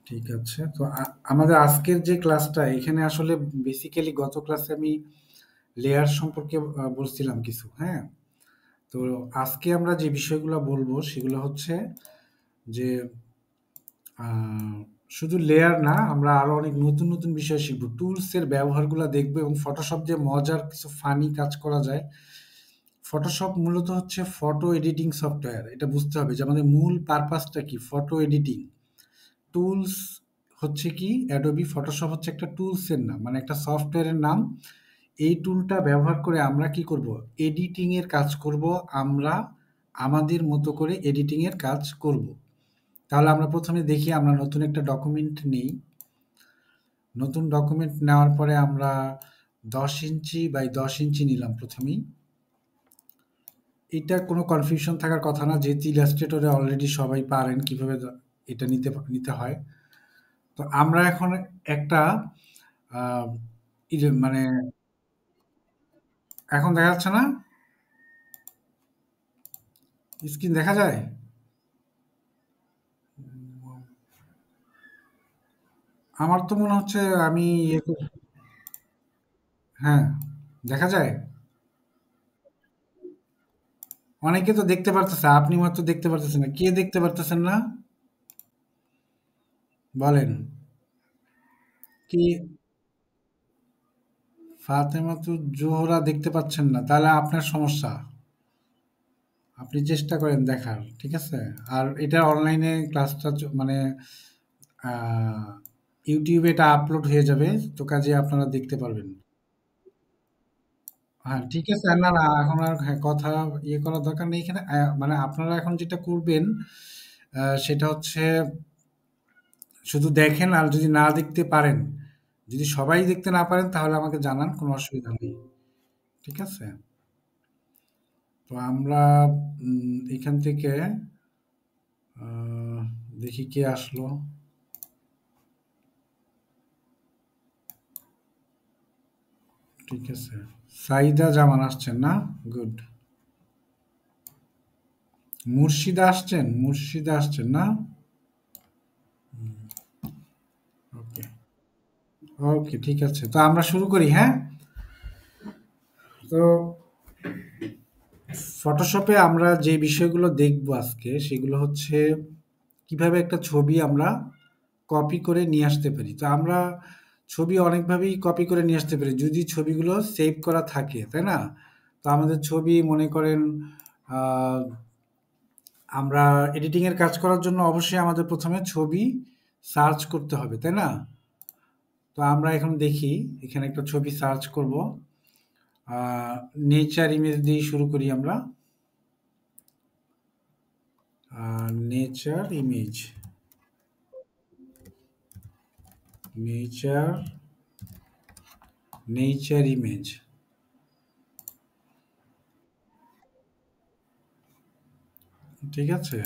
ঠিক আছে। তো আমাদের আজকের যে ক্লাসটা এখানে আসলে বেসিক্যালি গত ক্লাসে আমি লেয়ার সম্পর্কে বলছিলাম কিছু, হ্যাঁ? তো আজকে আমরা যে বিষয়গুলো বলবো সেগুলো হচ্ছে যে আহ, শুধু লেয়ার না, আমরা আরো অনেক নতুন নতুন বিষয় শিখবো, টুলস এর ব্যবহারগুলো দেখবো এবং ফটোশপ দিয়ে মজার কিছু ফানি কাজ করা যায়। ফটোশপ মূলত হচ্ছে ফটো এডিটিং সফটওয়্যার, এটা বুঝতে হবে যে আমাদের মূল পারপাসটা কি, ফটো এডিটিং। টুলস হচ্ছে কি, অ্যাডোবি ফটোশপ হচ্ছে একটা টুলসের নাম, মানে একটা সফটওয়্যারের নাম। এই টুলটা ব্যবহার করে আমরা কি করব, এডিটিং এর কাজ করব। আমরা আমাদের মতো করে এডিটিং এর কাজ করব। তাহলে আমরা প্রথমে দেখি, আমরা নতুন একটা ডকুমেন্ট নেই। নতুন ডকুমেন্ট নেওয়ার পরে আমরা 10 ইঞ্চি বাই 10 ইঞ্চি নিলাম প্রথমেই। এটা কোনো কনফিউশন থাকার কথা না, যেহেতু ইলাস্ট্রেটরে অলরেডি সবাই পারেন কিভাবে এটা নিতে নিতে হয়। তো আমরা এখন একটা আহ, মানে এখন দেখা যাচ্ছে না, স্ক্রিন দেখা যায়? আমার তো মনে হচ্ছে আমি হ্যাঁ, দেখা যায়। অনেকে তো দেখতে পারতেছে, আপনি মাত্র দেখতে পারতেছেন না, কে দেখতে পারতেছেন না বলেন? কি? ফাতেমা তো জোহরা দেখতে পাচ্ছেন না, তাহলে আপনার সমস্যা। আপনি চেষ্টা করেন দেখার, ঠিক আছে? আর এটা অনলাইনে ক্লাসটা মানে আহ, ইউটিউবে এটা আপলোড হয়ে যাবে, তো কাজে আপনারা দেখতে পারবেন। হ্যাঁ, ঠিক আছে। না, না, এখন আর হ্যাঁ, কথা ইয়ে করার দরকার নেই এখানে। মানে আপনারা এখন যেটা করবেন সেটা হচ্ছে শুধু দেখেন, আর যদি না দেখতে পারেন, যদি সবাই দেখতে না পারেন তাহলে আমাকে জানান, কোনো অসুবিধা নেই। ঠিক আছে? তো আমরা এখান থেকে আহ, দেখি কে আসলো। ঠিক আছে, সাইদা জামান আসছেন না? গুড। মুর্শিদা আসছেন না? ওকে, ওকে, ঠিক আছে, তো আমরা শুরু করি, হ্যাঁ? তো ফটোশপে আমরা যে বিষয়গুলো দেখব আজকে সেগুলো হচ্ছে কিভাবে একটা ছবি আমরা কপি করে নিয়ে আসতে পারি। তো আমরা ছবি অনেকভাবেই কপি করে নিয়ে আসতে পারি যদি ছবিগুলো সেভ করা থাকে, তাই না? তো আমাদের ছবি মনে করেন আহ, আমরা এডিটিং এর কাজ করার জন্য অবশ্যই আমাদের প্রথমে ছবি সার্চ করতে হবে, তাই না? তো আমরা এখন দেখি, এখানে একটা ছবি সার্চ করব। নেচার ইমেজ দিয়ে শুরু করি আমরা। Nature image, nature nature image, ঠিক আছে।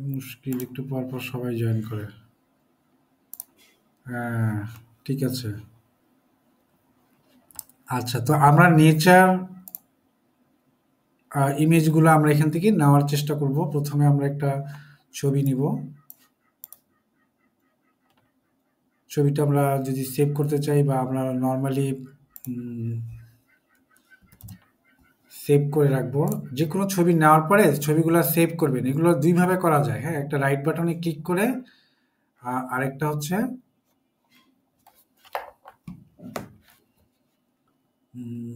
মুশকিল, একটু পর পর সবাই জয়েন করে। হ্যাঁ, ঠিক আছে। আচ্ছা, তো আমরা নেচার ইমেজগুলো আমরা এখান থেকে নেওয়ার চেষ্টা করব। প্রথমে আমরা একটা ছবি নিব। ছবিটা আমরা যদি সেভ করতে চাই বা আমরা নর্মালি সেভ করে রাখবো। যে কোনো ছবি নেওয়ার পরে ছবিগুলো সেভ করবেন, এগুলো দুইভাবে করা যায়, হ্যাঁ? একটা রাইট বাটনে ক্লিক করে, আরেকটা হচ্ছে উম,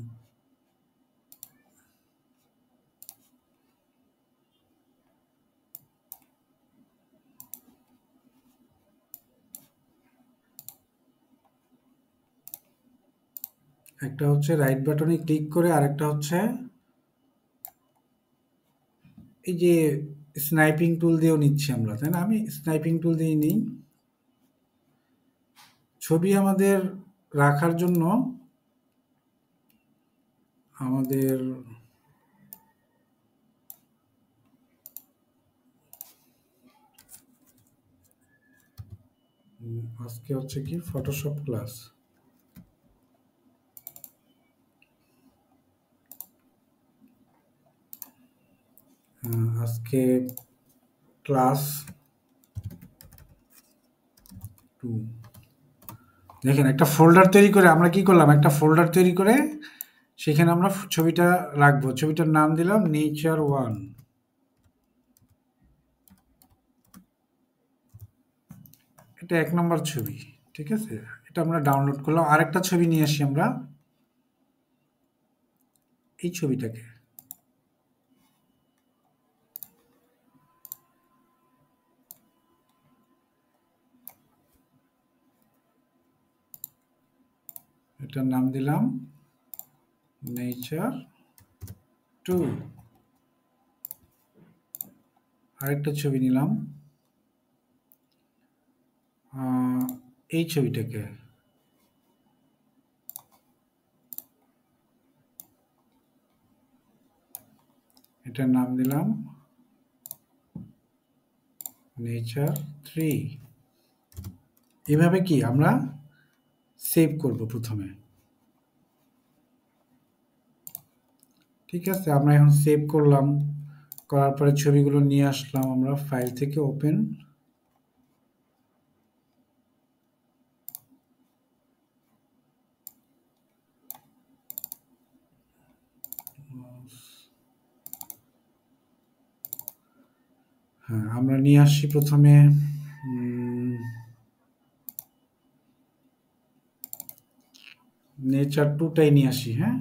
একটা হচ্ছে রাইট বাটনে ক্লিক করে, আরেকটা হচ্ছে এই যে স্নাইপিং টুল দিয়েও নিচ্ছি আমরা, তাই না? আমি স্নাইপিং টুল দিয়ে নিই। ছবি আমাদের রাখার জন্য আমাদের আজকে হচ্ছে কি ফটোশপ ক্লাস। আজকে ক্লাস 2। দেখেন একটা ফোল্ডার তৈরি করে আমরা কি করলাম, একটা ফোল্ডার তৈরি করে সেখানে আমরা ছবিটা রাখবো। ছবিটার নাম দিলাম নেচার 1। এটা 1 নম্বর ছবি। ঠিক আছে, এটা আমরা ডাউনলোড করলাম। আরেকটা ছবি নিয়ে আসি আমরা, এই ছবিটাকে। এটার নাম দিলাম নেচার 2। আরেকটা ছবি নিলাম, এই ছবিটাকে। এটার নাম দিলাম নেচার 3। এভাবে কি আমরা সেভ করব প্রথমে। ঠিক আছে, আমরা এখন সেভ করলাম। করার পরে ছবিগুলো নিয়ে আসলাম আমরা ফাইল থেকে, ওপেন। হ্যাঁ, আমরা নিয়ে আসছি প্রথমে নেচার 2টাই নিয়ে আসি। হ্যাঁ,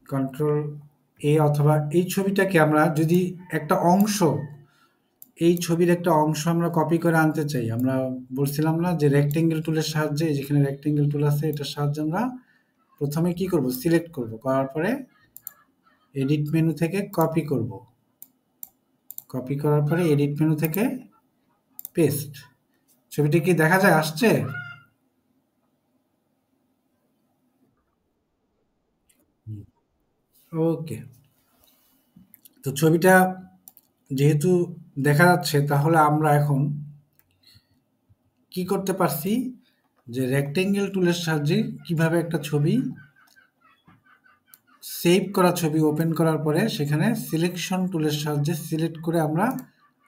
কন্ট্রোল A, অথবা এই ছবিটাকে আমরা যদি একটা অংশ, এই ছবির একটা অংশ আমরা কপি করে আনতে চাই, আমরা বলছিলাম না যে রেক্টেঙ্গেল টুলের সাহায্যে, যেখানে রেক্টেঙ্গেল টুল আছে এটার সাহায্যে আমরা প্রথমে কি করব, সিলেক্ট করব, করার পরে এডিট মেনু থেকে কপি করব। কপি করার পরে এডিট মেনু থেকে পেস্ট। ছবিটি কি দেখা যায় আসছে? ওকে, তো ছবিটা যেহেতু দেখা যাচ্ছে, তাহলে আমরা এখন কি করতে পারছি, যে রেক্টেঙ্গেল টুলের সাহায্যে কিভাবে একটা ছবি, সেভ করা ছবি ওপেন করার পরে সেখানে সিলেকশন টুলের সাহায্যে সিলেক্ট করে আমরা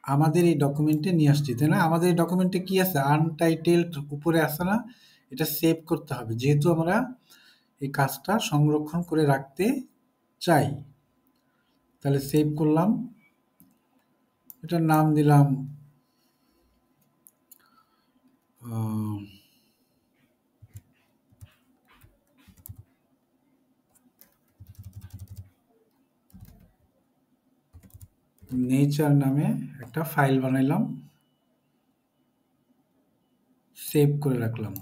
আমাদের এই ডকুমেন্টে নিয়ে আসছি, তাই না? আমাদের এই ডকুমেন্টে কি আছে, আনটাইটেলড উপরে আছে না? এটা সেভ করতে হবে, যেহেতু আমরা এই কাজটা সংরক্ষণ করে রাখতে চাই। তাহলে সেভ করলাম, এটার নাম দিলাম নেচার নামে একটা ফাইল বানাইলাম, সেভ করে রাখলাম।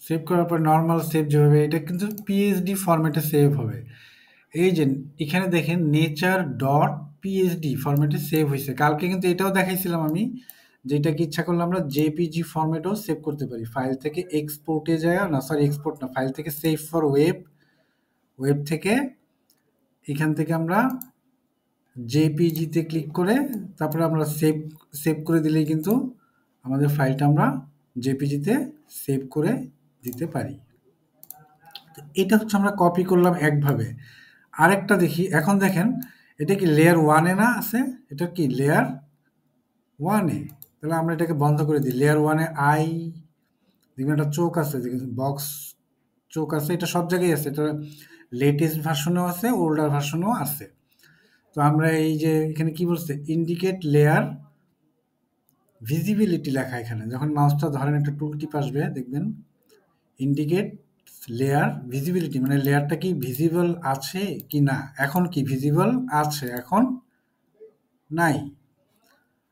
সেভ করার পর নর্মাল সেভ যেভাবে, এটা কিন্তু পিএইচডি ফরম্যাটে সেভ হবে। এই যে এখানে দেখেন নেচার.পিএইচডি ফরম্যাটে সেভ হয়েছে। কালকে কিন্তু এটাও দেখাইছিলাম আমি, যেটা কি ইচ্ছা করলে আমরা জেপিজি ফরম্যাটেও সেভ করতে পারি। ফাইল থেকে এক্সপোর্টে যায়, না সরি এক্সপোর্ট না, ফাইল থেকে সেভ ফর ওয়েব, ওয়েব থেকে এখান থেকে আমরা জেপিজিতে ক্লিক করে তারপরে আমরা সেভ, সেভ করে দিলেই কিন্তু আমাদের ফাইলটা আমরা জেপিজিতে সেভ করে দিতে পারি। এটা হচ্ছে আমরা কপি করলাম একভাবে। আরেকটা দেখি, এখন দেখেন এটা কি লেয়ার 1-এ না আছে? এটা কি লেয়ার 1-এ? তাহলে আমরা এটাকে বন্ধ করে দিই। লেয়ার 1-এ দেখবেন একটা চোখ আছে, বক্স চোখ আছে, এটা সব জায়গায় আছে। এটা লেটেস্ট ভার্সনেও আছে, ওল্ডার ভার্সনেও আছে। তো আমরা এই যে এখানে কি বলছে, ইন্ডিকেট লেয়ার ভিজিবিলিটি লেখা, এখানে যখন মাউসটা ধরেন একটা টুল টিপ আসবে দেখবেন ইন্ডিকেট লেয়ার ভিজিবিলিটি, মানে লেয়ারটা কি ভিজিবল আছে কি না। এখন কি ভিজিবল আছে, এখন নাই।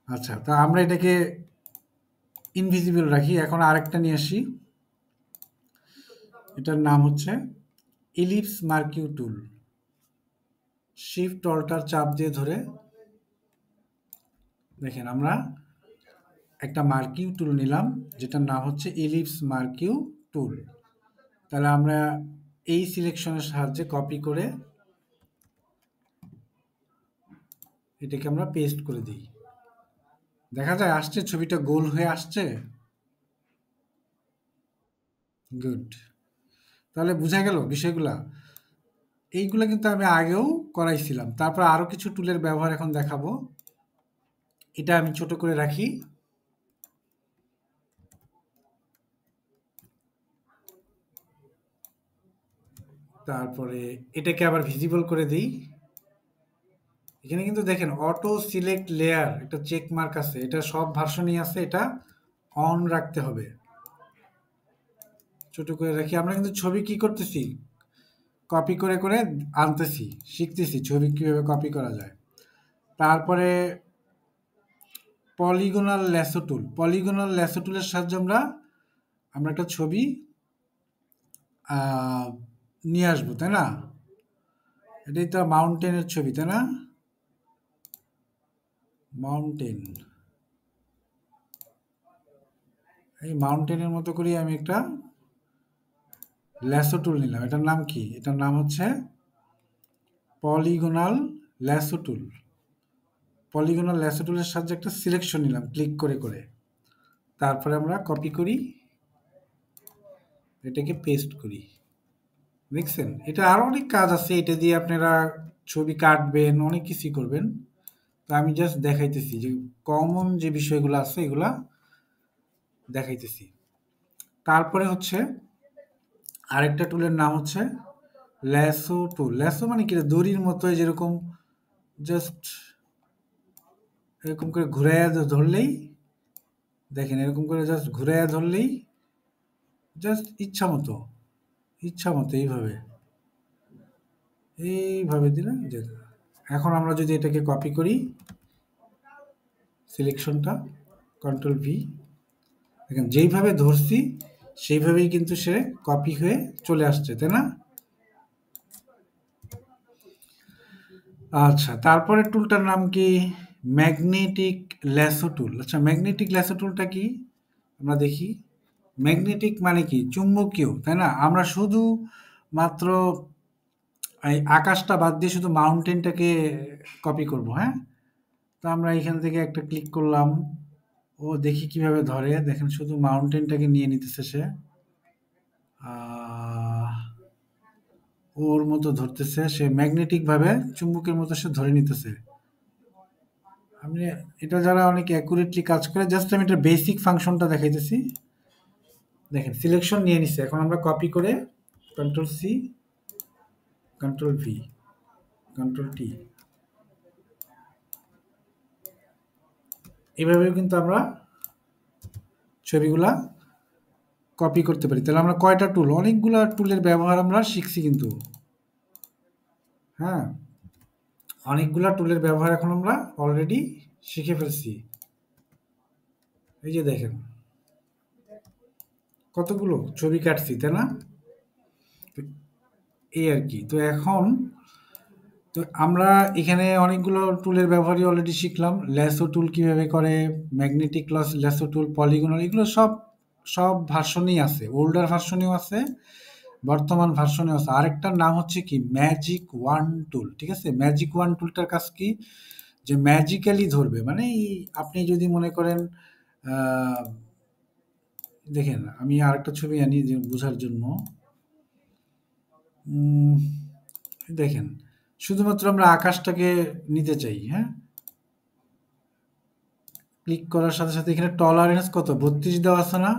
আচ্ছা, তো আমরা এটাকে ইনভিজিবল রাখি। এখন আরেকটা নিয়ে আসি, এটার নাম হচ্ছে ইলিপস মার্কিউ টুল। শিফট অল্টার চাপ দিয়ে ধরে দেখেন আমরা একটা মার্কিউ টুল নিলাম, যেটার নাম হচ্ছে ইলিপস মার্কিউ টুল। তাহলে আমরা এই সিলেকশনের সাহায্যে কপি করে এটাকে আমরা পেস্ট করে দিই। দেখা যায় আসছে, ছবিটা গোল হয়ে আসছে। গুড, তাহলে বোঝা গেল বিষয়গুলা। এইগুলো কিন্তু আমি আগেও করাইছিলাম। তারপর আরো কিছু টুলের ব্যবহার এখন দেখাবো। এটা আমি ছোট করে রাখি। তারপরে এটাকে আবার ভিজিবল করে দিই। এখানে কিন্তু দেখেন অটো সিলেক্ট লেয়ার একটা চেক মার্ক আছে, এটা সব ভার্সনই আছে, এটা অন রাখতে হবে। ছোট করে রাখি। আমরা কিন্তু ছবি কি করতেছি, কপি করে করে আনতেছি, শিখতেছি ছবি কিভাবে কপি করা যায়। তারপরে পলিগোনাল ল্যাসো টুলের সাহায্যে আমরা আমরা একটা ছবি আহ, নিয়ে আসবো, তাই না? এটাই তো মাউন্টেনের ছবি, তাই না? মাউন্টেন, এই মাউন্টেনের মতো করেই আমি একটা ল্যাসো টুল নিলাম। এটার নাম কি? এটার নাম হচ্ছে পলিগোনাল ল্যাসো টুল। পলিগোনাল ল্যাসো টুলের সাহায্যে একটা সিলেকশন নিলাম ক্লিক করে করে। তারপরে আমরা কপি করি, এটাকে পেস্ট করি। দেখছেন, এটা আরো অনেক কাজ আছে, এটা দিয়ে আপনারা ছবি কাটবেন, অনেক কিছুই করবেন। তো আমি জাস্ট দেখাইতেছি যে কমন যে বিষয়গুলো আছে এগুলা দেখাইতেছি। তারপরে হচ্ছে আরেকটা টুলের নাম হচ্ছে ল্যাসো টুল। ল্যাসো মানে কি, দড়ির মতো যেরকম জাস্ট এরকম করে ঘুরাইয়া ধরলেই, দেখেন এরকম করে জাস্ট ঘুরাইয়া ধরলেই জাস্ট ইচ্ছা মতো এইভাবে এইভাবে দিলে দেখুন। এখন আমরা যদি এটাকে কপি করি, সিলেকশনটা কন্ট্রোল ভি, দেখেন যেইভাবে ধরছি সেইভাবেই কিন্তু সে কপি হয়ে চলে আসছে, তাই না? আচ্ছা, তারপরে টুলটার নাম কি? ম্যাগনেটিক ল্যাসো টুল। আচ্ছা, ম্যাগনেটিক ল্যাসো টুলটা কি আমরা দেখি। ম্যাগনেটিক মানে কি? চুম্বকীয়, তাই না? আমরা শুধু মাত্র এই আকাশটা বাদ দিয়ে শুধু মাউন্টেনটাকে কপি করব, হ্যাঁ? তো আমরা এখান থেকে একটা ক্লিক করলাম, ও দেখি কিভাবে ধরে। দেখেন শুধু মাউন্টেনটাকে নিয়ে নিতেছে সে, আহ, ওর মতো ধরতেছে সে, ম্যাগনেটিক ভাবে চুম্বকের মতো সে ধরে নিতেছে। আমি এটা যারা অনেক অ্যাকুরেটলি কাজ করে, জাস্ট আমি এটা বেসিক ফাংশনটা দেখাইতেছি। দেখেন সিলেকশন নিয়ে নিচ্ছে। এখন আমরা কপি করে control C, control V, control T, এইভাবেও কিন্তু আমরা ছবিগুলা কপি করতে পারি। তাহলে আমরা কয়টা টুল, অনেকগুলা টুলের ব্যবহার আমরা শিখছি কিন্তু, হ্যাঁ, অনেকগুলা টুলের ব্যবহার এখন আমরা অলরেডি শিখে ফেলছি। এই যে দেখেন কতগুলো ছবি কাটছি, তাই না? তো এই আর কি। তো এখন তো আমরা এখানে অনেকগুলো টুলের ব্যবহারই অলরেডি শিখলাম। ল্যাসো টুল কিভাবে করে, ম্যাগনেটিক ল্যাসো টুল, পলিগনাল, এগুলো সব সব ভার্সনেই আছে, ওল্ডার ভার্সনেও আছে, বর্তমান ভার্সনেও আছে। আরেকটার নাম হচ্ছে কি, ম্যাজিক ওয়ান টুল। ঠিক আছে, ম্যাজিক ওয়ান টুলটার কাজ কি, যে ম্যাজিক্যালি ধরবে, মানে আপনি যদি মনে করেন আহ, দেখেন আমি আরেকটা ছবি আনি যে বোঝার জন্য। উম, দেখেন শুধুমাত্র আমরা আকাশটাকে নিতে চাই, হ্যাঁ, ক্লিক করার সাথে সাথে এখানে টলারেন্স কত 32 দেওয়া আছে না?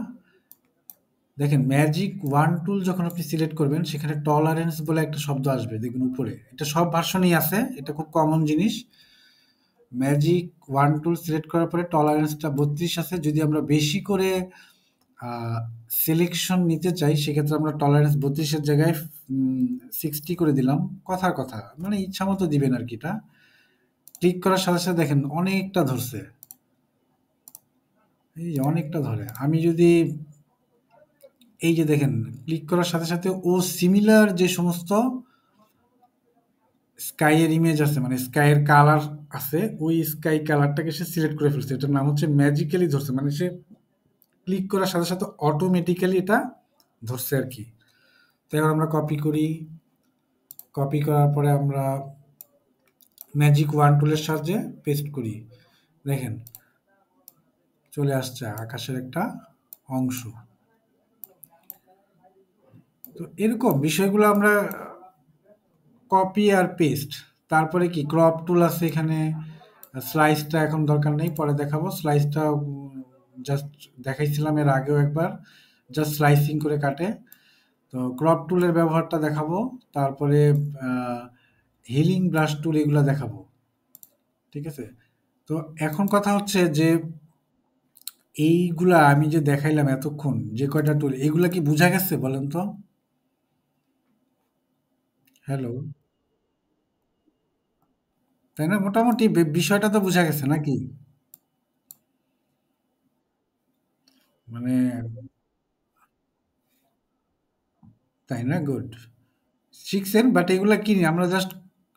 দেখেন ম্যাজিক ওয়ান টুল যখন আপনি সিলেক্ট করবেন সেখানে টলারেন্স বলে একটা শব্দ আসবে, দেখুন উপরে, এটা সব ভার্সনেই আছে, এটা খুব কমন জিনিস। ম্যাজিক ওয়ান টুল সিলেক্ট করার পরে টলারেন্সটা 32 আছে। যদি আমরা বেশি করে সিলেকশন নিতে চাই সেক্ষেত্রে আমরা টলারেন্স 32-এর জায়গায় 60 করে দিলাম। কথার কথা, মানে ইচ্ছা মতো দিবেন আর কি। এটা ক্লিক করার সাথে সাথে দেখেন অনেকটা ধরছে, এই যে অনেকটা ধরে। আমি যদি এই যে দেখেন ক্লিক করার সাথে সাথে ও সিমিলার যে সমস্ত স্কাই এর ইমেজ আছে, মানে স্কাই এর কালার আছে, ওই স্কাই কালারটাকে সে সিলেক্ট করে ফেলছে। এটার নাম হচ্ছে ম্যাজিক্যালি ধরছে, মানে সে ক্লিক করার সাথে সাথে অটোমেটিক্যালি এটা ধরছে আর কি। তো এবার আমরা কপি করি, কপি করার পরে আমরা ম্যাজিক ওয়ান টুলের সাহায্যে পেস্ট করি। দেখেন চলে আসছে আকাশের একটা অংশ। তো এরকম বিষয়গুলো আমরা কপি আর পেস্ট, তারপরে কি ক্রপ টুল আছে এখানে। স্লাইসটা এখন দরকার নেই, পরে দেখাবো। স্লাইসটা জাস্ট দেখাইছিলাম এর আগেও একবার, জাস্ট স্লাইসিং করে কাটে। তো ক্রপ টুলের ব্যবহারটা দেখাবো, তারপরে হিলিং ব্রাশ টুল এগুলো দেখাবো। ঠিক আছে? তো এখন কথা হচ্ছে যে এইগুলা আমি যে দেখাইলাম এতক্ষণ, যে কয়টা টুল, এগুলা কি বোঝা গেছে বলেন তো? হ্যালো? তাই না? মোটামুটি বিষয়টা তো বোঝা গেছে নাকি? মানে, তাই না? গুড। শিখছেন, বাট এগুলা কি আমরা জাস্ট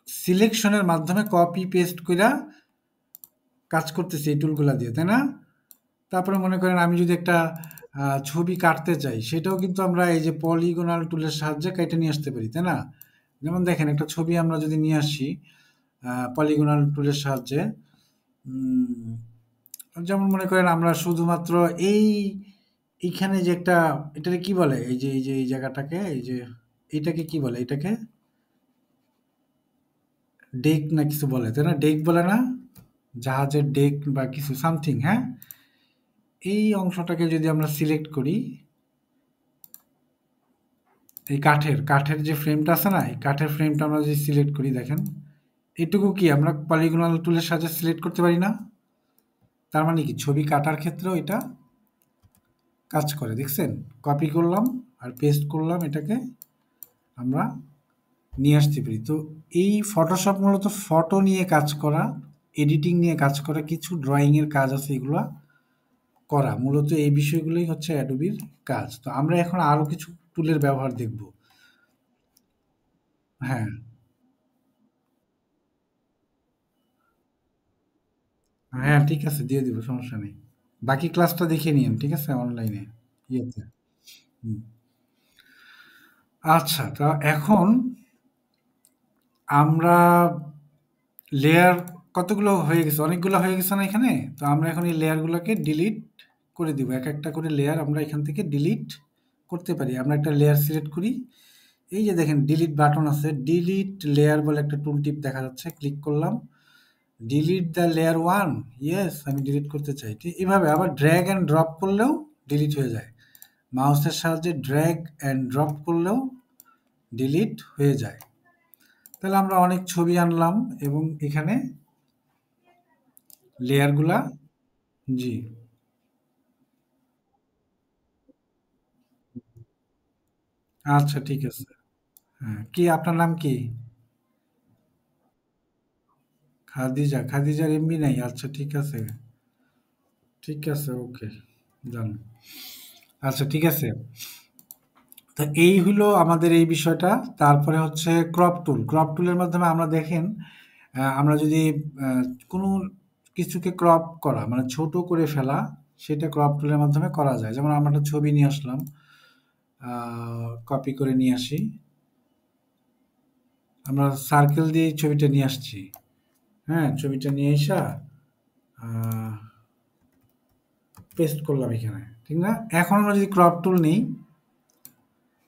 সিলেকশনের মাধ্যমে কপি পেস্ট কইরা কাজ করতেছি এই টুলগুলা দিয়ে, তাই না? তারপরে মনে করেন আমি যদি একটা ছবি কাটতে চাই, সেটাও কিন্তু আমরা এই যে পলিগনাল টুলের সাহায্যে কেটে নিয়ে আসতে পারি, তাই না? যেমন দেখেন, একটা ছবি আমরা যদি নিয়ে আসি পলিগনাল টুলের সাহায্যে, উম, যেমন মনে করেন আমরা শুধুমাত্র এই এইখানে যে একটা, এটাকে কি বলে, এই যে এই জায়গাটাকে, এই যে এইটাকে কি বলে, এটাকে ডেক না কিছু বলে, তাই না? ডেক বলে না? জাহাজের ডেক বা কিছু সামথিং, হ্যাঁ? এই অংশটাকে যদি আমরা সিলেক্ট করি, এই কাঠের যে ফ্রেমটা আছে না, এই কাঠের ফ্রেমটা আমরা যদি সিলেক্ট করি, দেখেন এটুকু কি আমরা পলিগনাল টুলের সাহায্যে সিলেক্ট করতে পারি না? তার মানে কি ছবি কাটার ক্ষেত্রেও এটা কাজ করে, দেখছেন? কপি করলাম আর পেস্ট করলাম, এটাকে আমরা নিয়ে আসতে পারি। তো এই ফটোশপ মূলত ফটো নিয়ে কাজ করা, এডিটিং নিয়ে কাজ করা, কিছু ড্রয়িংয়ের কাজ আছে, এগুলা করা। মূলত এই বিষয়গুলোই হচ্ছে অ্যাডোবির কাজ। তো আমরা এখন আরো কিছু টুলের ব্যবহার দেখব। হ্যাঁ, হ্যাঁ, ঠিক আছে, দিয়ে দিব, সমস্যা নেই। বাকি ক্লাসটা দেখে নিয়েন, ঠিক আছে? অনলাইনে, ইয়েতে। হুম। আচ্ছা, তা এখন আমরা লেয়ার কতগুলো হয়ে গেছে? অনেকগুলো হয়ে গেছে না এখানে? তো আমরা এখন এই লেয়ারগুলোকে ডিলিট করে দিব। এক একটা করে লেয়ার আমরা এখান থেকে ডিলিট করতে পারি। আমরা একটা লেয়ার সিলেক্ট করি। এই যে দেখেন ডিলিট বাটন আছে, ডিলিট লেয়ার বলে একটা টুল টিপ দেখা যাচ্ছে। ক্লিক করলাম। ডিলিট দ্য লেয়ার 1, ইয়েস, আমি ডিলিট করতে চাই। ঠিক এভাবে আবার ড্র্যাগ অ্যান্ড ড্রপ করলেও ডিলিট হয়ে যায়। মাউসের সাহায্যে ড্র্যাগ অ্যান্ড ড্রপ করলেও ডিলিট হয়ে যায়। তাহলে আমরা অনেক ছবি আনলাম এবং এখানে লেয়ারগুলা, জি, আচ্ছা, ঠিক আছে। হ্যাঁ, কি আপনার নাম কি? খাদিজা। খাদিজার এমবি নাই? আচ্ছা, ঠিক আছে। ঠিক আছে, ওকে, জান। আচ্ছা, ঠিক আছে। তো এই হলো আমাদের এই বিষয়টা। তারপরে হচ্ছে ক্রপ টুল। ক্রপ টুলের মাধ্যমে আমরা দেখেন, আমরা যদি কোনো কিছুকে ক্রপ করা মানে ছোট করে ফেলা, সেটা ক্রপ টুলের মাধ্যমে করা যায়। যেমন আমরা একটা ছবি নিয়ে আসলাম, কপি করে নিয়ে আসি। আমরা সার্কেল দিয়ে এই ছবিটা নিয়ে আসছি। হ্যাঁ, ছবিটা নিয়ে এসা পেস্ট করলাম এখানে। ঠিক না? এখন আমরা যদি ক্রপ টুল নিই,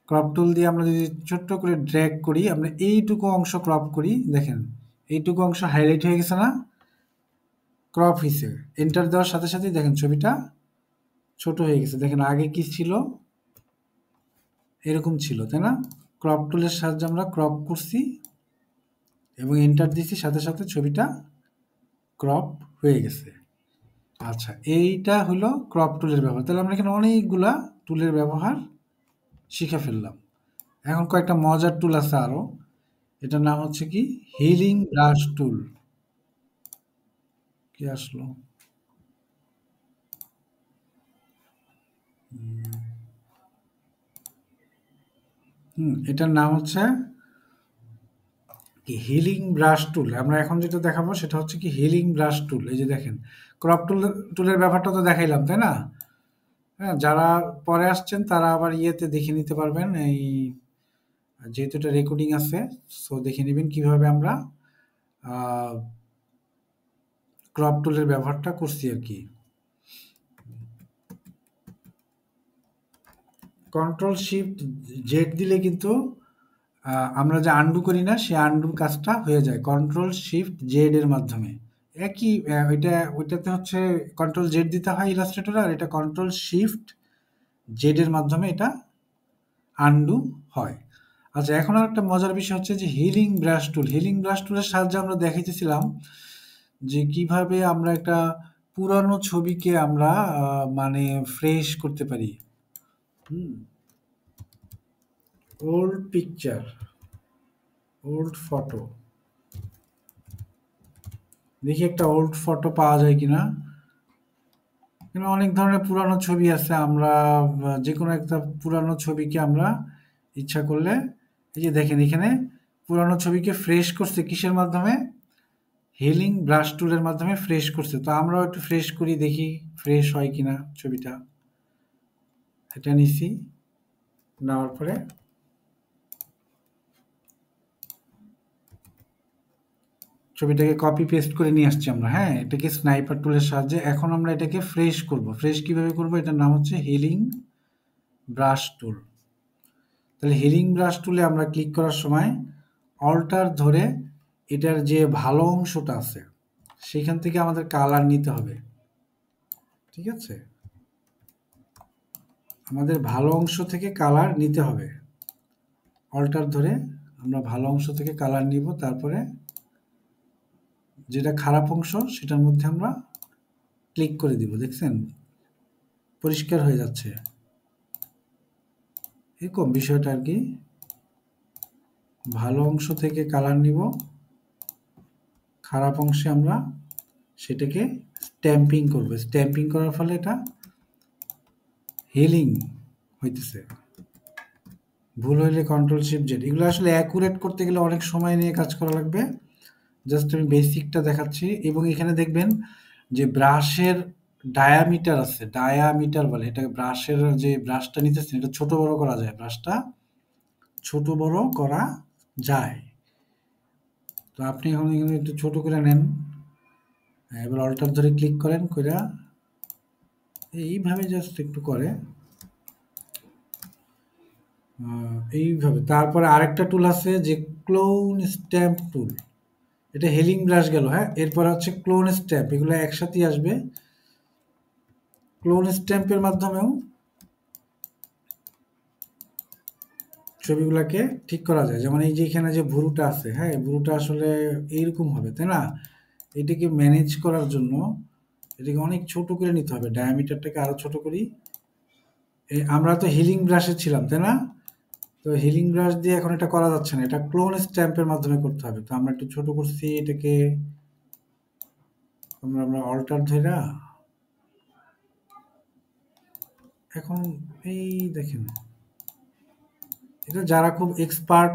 ক্রপ টুল দিয়ে আমরা যদি ছোট্ট করে ড্র্যাগ করি, আমরা এইটুকু অংশ ক্রপ করি, দেখেন এইটুকু অংশ হাইলাইট হয়ে গেছে না? ক্রপ হইছে। এন্টার দেওয়ার সাথে সাথেই দেখেন ছবিটা ছোট হয়ে গেছে। দেখেন আগে কি ছিল? এরকম ছিল, তাই না? ক্রপ টুলের সাহায্যে আমরা ক্রপ করছি এবং এন্টার দিছি, সাথে সাথে ছবিটা ক্রপ হয়ে গেছে। আচ্ছা, এইটা হলো ক্রপ টুলের ব্যবহার। তাহলে আমরা এখানে অনেকগুলা টুলের ব্যবহার শিখে ফেললাম। এখন কয়েকটা মজার টুল আছে আরো। এটার নাম হচ্ছে কি? হিলিং ব্রাশ টুল। কি আসলো? এটার নাম হচ্ছে কি? হিলিং ব্রাশ টুল। আমরা এখন যেটা দেখাবো সেটা হচ্ছে কি? হিলিং ব্রাশ টুল। এই যে দেখেন, ক্রপ টুলের ব্যাপারটা তো দেখাইলাম, তাই না? হ্যাঁ, যারা পরে আসছেন তারা আবার ইয়েতে দেখে নিতে পারবেন। এই যেহেতু এটা রেকর্ডিং আছে, সো দেখে নিবেন কিভাবে আমরা ক্রপ টুলের ব্যবহারটা করছি আর কি। কন্ট্রোল শিফট জেড দিলে কিন্তু আমরা যে আন্ডু করি না, সেই আন্ডুর কাজটা হয়ে যায় কন্ট্রোল শিফট জেড এর মাধ্যমে। একই ওইটাতে হচ্ছে কন্ট্রোল জেড দিতে হয় ইলাস্ট্রেটরে, আর এটা কন্ট্রোল শিফট জেড এর মাধ্যমে এটা আন্ডু হয়। আচ্ছা, এখন আরেকটা মজার বিষয় হচ্ছে যে হিলিং ব্রাশ টুল। হিলিং ব্রাশ টুলের সাহায্যে আমরা দেখাইতেছিলাম যে কিভাবে আমরা একটা পুরানো ছবিকে আমরা মানে ফ্রেশ করতে পারি। হুম, ওল্ড পিকচার, ওল্ড ফটো, দেখি একটা ওল্ড ফটো পাওয়া যায় কিনা। এখানে অনেক ধরনের পুরানো ছবি আছে। আমরা যে কোনো একটা পুরানো ছবিকে আমরা ইচ্ছা করলে, এই যে দেখেন এখানে পুরানো ছবিকে ফ্রেশ করছে কিসের মাধ্যমে? হিলিং ব্রাশ টুলের মাধ্যমে ফ্রেশ করছে। তো আমরাও একটু ফ্রেশ করি, দেখি ফ্রেশ হয় কিনা ছবিটা। এটা নিছি, নেওয়ার পরে ছবিটাকে কপি পেস্ট করে নিয়ে আসছি আমরা। হ্যাঁ, এটাকে স্নাইপার টুলের সাহায্যে এখন আমরা এটাকে ফ্রেশ করব। ফ্রেশ কিভাবে করব? এটার নাম হচ্ছে হিলিং ব্রাশ টুল। তাহলে হিলিং ব্রাশ টুলে আমরা ক্লিক করার সময় অল্টার ধরে এটার যে ভালো অংশটা আছে সেখান থেকে আমাদের কালার নিতে হবে। ঠিক আছে, আমাদের ভালো অংশ থেকে কালার নিতে হবে। অল্টার ধরে আমরা ভালো অংশ থেকে কালার নিব, তারপরে যেটা খারাপ অংশ সেটার মধ্যে আমরা ক্লিক করে দিব। দেখছেন পরিষ্কার হয়ে যাচ্ছে, এরকম বিষয়টা আর কি। ভালো অংশ থেকে কালার নিব, খারাপ অংশে আমরা সেটাকে স্ট্যাম্পিং করব। স্ট্যাম্পিং করার ফলে এটা হিলিং হইতেছে। ভুল হইলে কন্ট্রোল শিফট জেড। এগুলো আসলে অ্যাকুরেট করতে গেলে অনেক সময় নিয়ে কাজ করা লাগবে। জাস্ট আমি বেসিকটা দেখাচ্ছি। এবং এখানে দেখবেন যে ব্রাশের ডায়ামিটার আছে, ডায়ামিটার বলে এটা। ব্রাশের যে ব্রাশটা নিতেছেন এটা ছোট বড় করা যায়, ব্রাশটা ছোট বড় করা যায়। তো আপনি এখন এখানে একটু ছোট করে নেন। এবার অল্টার ধরে ক্লিক করেন, কইরা এইভাবে জাস্ট একটু করে এইভাবে। তারপরে আরেকটা টুল আছে যে ক্লোন স্ট্যাম্প টুল। এটা হেলিং ব্রাশ গেল। হ্যাঁ, এরপর হচ্ছে ক্লোন স্ট্যাম্প। এগুলো একসাথেই আসবে। ক্লোন স্ট্যাম্পের মাধ্যমেও ছবিগুলোকে ঠিক করা যায়। যেমন এই যে এখানে যে ভুরুটা আছে, হ্যাঁ, ভুরুটা আসলে এইরকম হবে, তাই না? এটাকে ম্যানেজ করার জন্য এটাকে অনেক ছোট করে নিতে হবে, ডায়ামিটারটাকে আরো ছোট করি। আমরা তো হিলিং ব্রাশে ছিলাম, তাই না? তো হিলিং ব্রাশ দিয়ে এখন এটা করা যাচ্ছে না, এটা ক্লোন স্ট্যাম্পের মাধ্যমে করতে হবে। তো আমরা একটু ছোট করছি এটাকে। আমরা অল্টার ধইরা এখন এই দেখেন, এটা যারা খুব এক্সপার্ট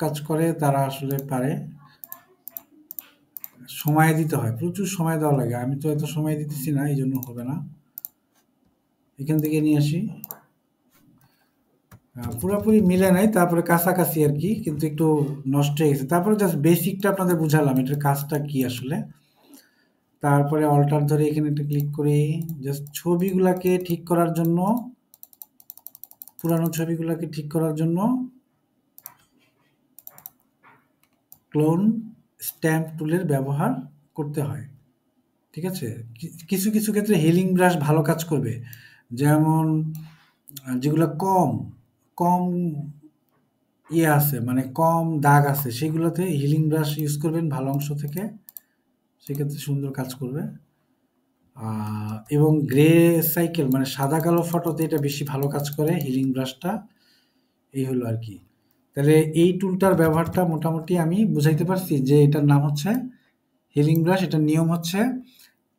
কাজ করে তারা আসলে পারে। সময় দিতে হয়, প্রচুর সময় দেওয়া লাগে। আমি তো এত সময় দিতেছি না, এই জন্য হবে না। এখান থেকে নিয়ে আসি। পুরোপুরি মিলে নাই, তারপরে কাছাকাছি আর কি, কিন্তু একটু নষ্ট হয়ে গেছে। তারপরে জাস্ট বেসিকটা আপনাদের বুঝালাম এটার কাজটা কি আসলে। তারপরে অল্টার ধরে এখানে একটা ক্লিক করি। জাস্ট ছবিগুলাকে ঠিক করার জন্য, পুরানো ছবিগুলাকে ঠিক করার জন্য ক্লোন স্ট্যাম্প টুলের ব্যবহার করতে হয়। ঠিক আছে? কিছু কিছু ক্ষেত্রে হিলিং ব্রাশ ভালো কাজ করবে। যেমন যেগুলো কম কম ইয়ে আছে, মানে কম দাগ আছে, সেগুলোতে হিলিং ব্রাশ ইউজ করবেন ভালো অংশ থেকে, সেক্ষেত্রে সুন্দর কাজ করবে। এবং গ্রে সাইকেল মানে সাদা কালো ফটোতে এটা বেশি ভালো কাজ করে হিলিং ব্রাশটা। এই হলো আর কি। তাহলে এই টুলটার ব্যবহারটা মোটামুটি আমি বুঝাইতে পারছি যে এটার নাম হচ্ছে হিলিং ব্রাশ। এটার নিয়ম হচ্ছে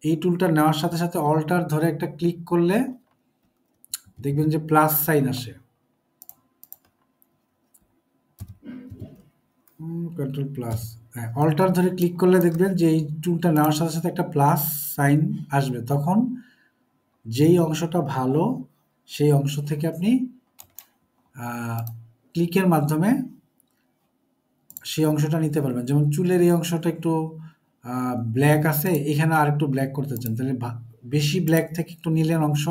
এই টুলটা নেওয়ার সাথে সাথে অল্টার ধরে একটা ক্লিক করলে দেখবেন যে প্লাস সাইন আসে। কন্ট্রোল প্লাস, হ্যাঁ, অল্টার ধরে ক্লিক করলে দেখবেন যে এই টুলটা নেওয়ার সাথে সাথে একটা প্লাস সাইন আসবে। তখন যেই অংশটা ভালো সেই অংশ থেকে আপনি ক্লিকের মাধ্যমে সেই অংশটা নিতে পারবেন। যেমন চুলের এই অংশটা একটু ব্ল্যাক আছে, এখানে আর একটু ব্ল্যাক করতে চান, তাহলে বেশি ব্ল্যাক থেকে একটু নিলেন অংশ,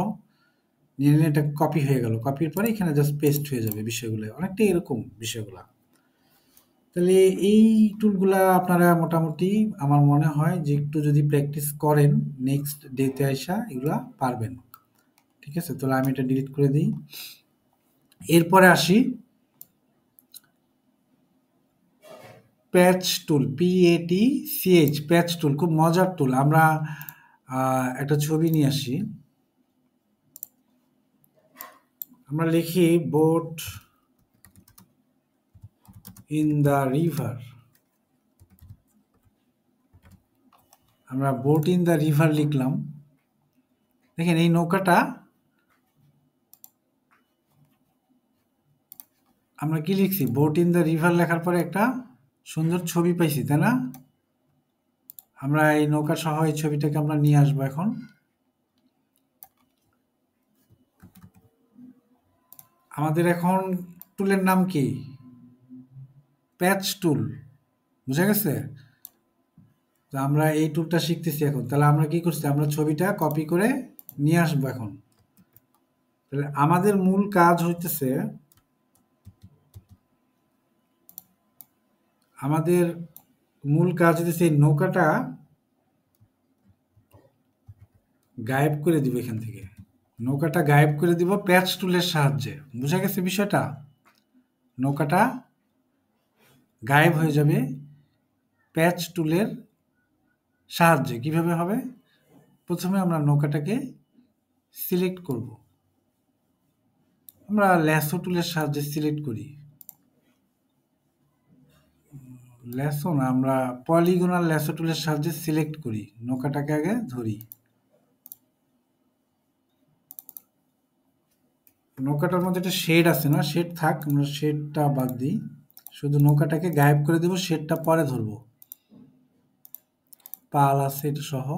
নিয়ে নিলে এটা কপি হয়ে গেল। কপির পরে এখানে জাস্ট পেস্ট হয়ে যাবে বিষয়গুলো। অনেকটা এরকম বিষয়গুলো। তাহলে এই টুলগুলা আপনারা মোটামুটি আমার মনে হয় যে একটু যদি প্র্যাকটিস করেন নেক্সট ডেতে আইসা এগুলা পারবেন। ঠিক আছে? তাহলে আমি এটা ডিলিট করে দিই। এরপরে আসি প্যাচ টুল, PATCH, প্যাচ টুল খুব মজার টুল। আমরা একটা ছবি নিয়ে আসি। আমরা লিখি বোট ইন দ্য রিভার। আমরা বোট ইন দ্য রিভার লিখলাম। দেখেন এই নৌকাটা আমরা কি লিখছি? বোট ইন দ্য রিভার লেখার পরে একটা সুন্দর ছবি পাইছি, তাই না? আমরা এই নৌকা সহ এই ছবিটাকে আমরা নিয়ে আসবো এখন। আমাদের এখন টুলের নাম কি? প্যাচ টুল। বুঝা গেছে? তো আমরা এই টুলটা শিখতেছি এখন। তাহলে আমরা কি করছি? আমরা ছবিটা কপি করে নিয়ে আসবো এখন। তাহলে আমাদের মূল কাজ হইতেছে আমাদের মূল কাজ হইতেছে এই নৌকাটা গায়েব করে দিব এখান থেকে। নৌকাটা গায়েব করে দিব প্যাচ টুলের সাহায্যে। বুঝা গেছে বিষয়টা? নৌকাটা গায়েব হয়ে যাবে প্যাচ টুলের সাহায্যে। কিভাবে হবে? প্রথমে আমরা নৌকাটাকে সিলেক্ট করব। আমরা ল্যাসো টুলের সাহায্যে সিলেক্ট করি। ল্যাসো না, আমরা পলিগনাল ল্যাসো টুলের সাহায্যে সিলেক্ট করি। নৌকাটাকে আগে ধরি। নৌকাটার মধ্যে একটা শেড আছে না? শেড থাক, আমরা শেডটা বাদ দিই। শুধু নৌকাটাকে গায়েব করে দেব, শেডটা পরে ধরবো। পাল আছে এটা সহ।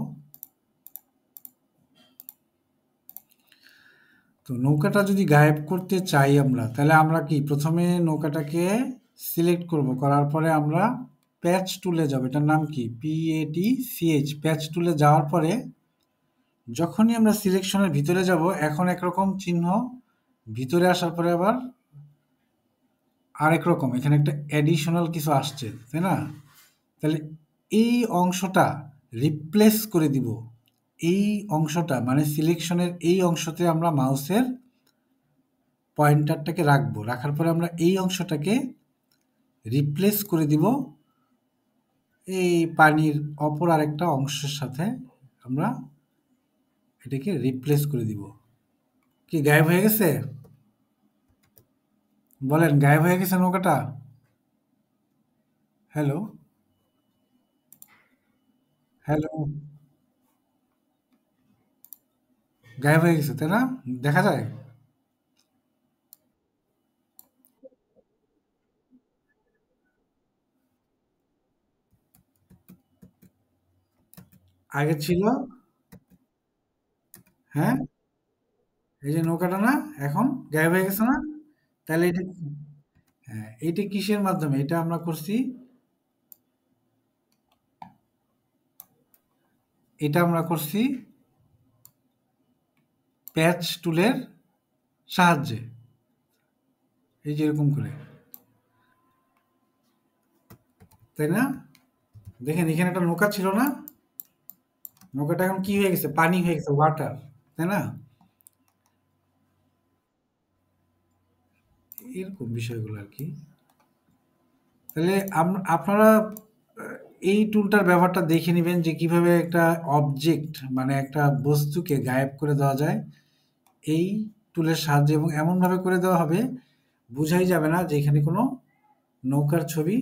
তো নৌকাটা যদি গায়েব করতে চাই আমরা, তাহলে আমরা কি প্রথমে নৌকাটাকে সিলেক্ট করব। করার পরে আমরা প্যাচ টুলে যাব। এটার নাম কি? PATCH। প্যাচ টুলে যাওয়ার পরে যখনই আমরা সিলেকশনের ভিতরে যাব, এখন একরকম চিহ্ন, ভিতরে আসার পরে আবার আরেক রকম। এখানে একটা অ্যাডিশনাল কিছু আসছে, তাই না? তাহলে এই অংশটা রিপ্লেস করে দিব। এই অংশটা মানে সিলেকশনের এই অংশতে আমরা মাউসের পয়েন্টারটাকে রাখবো। রাখার পরে আমরা এই অংশটাকে রিপ্লেস করে দিব এই পানির অপর আরেকটা অংশের সাথে। আমরা এটাকে রিপ্লেস করে দিব। কি গায়েব হয়ে গেছে? বলেন, গায়েব হয়ে গেছে নৌকাটা? হ্যালো, হ্যালো, গায়েব হয়ে গেছে, তাই না? দেখা যায়? আগে ছিল, হ্যাঁ, এই যে নৌকাটা না, এখন গায়েব হয়ে গেছে না? তাহলে এটা হ্যাঁ, এইটা কিসের মাধ্যমে? এটা আমরা করছি, এটা আমরা করছি প্যাচ টুলের সাহায্যে। এই যে এরকম করে, তাই না? দেখেন এখানে একটা নৌকা ছিল না? নৌকাটা এখন কি হয়ে গেছে? পানি হয়ে গেছে, ওয়াটার, তাই না? এরকম বিষয়গুলো আর কি। তাহলে আপনারা এই টুলটার ব্যবহারটা দেখে নেবেন যে কিভাবে একটা অবজেক্ট মানে একটা বস্তুকে গায়েব করে দেওয়া যায় এই টুলের সাহায্যে। এবং এমনভাবে করে দেওয়া হবে বোঝাই যাবে না যে এখানে কোনো নৌকার ছবি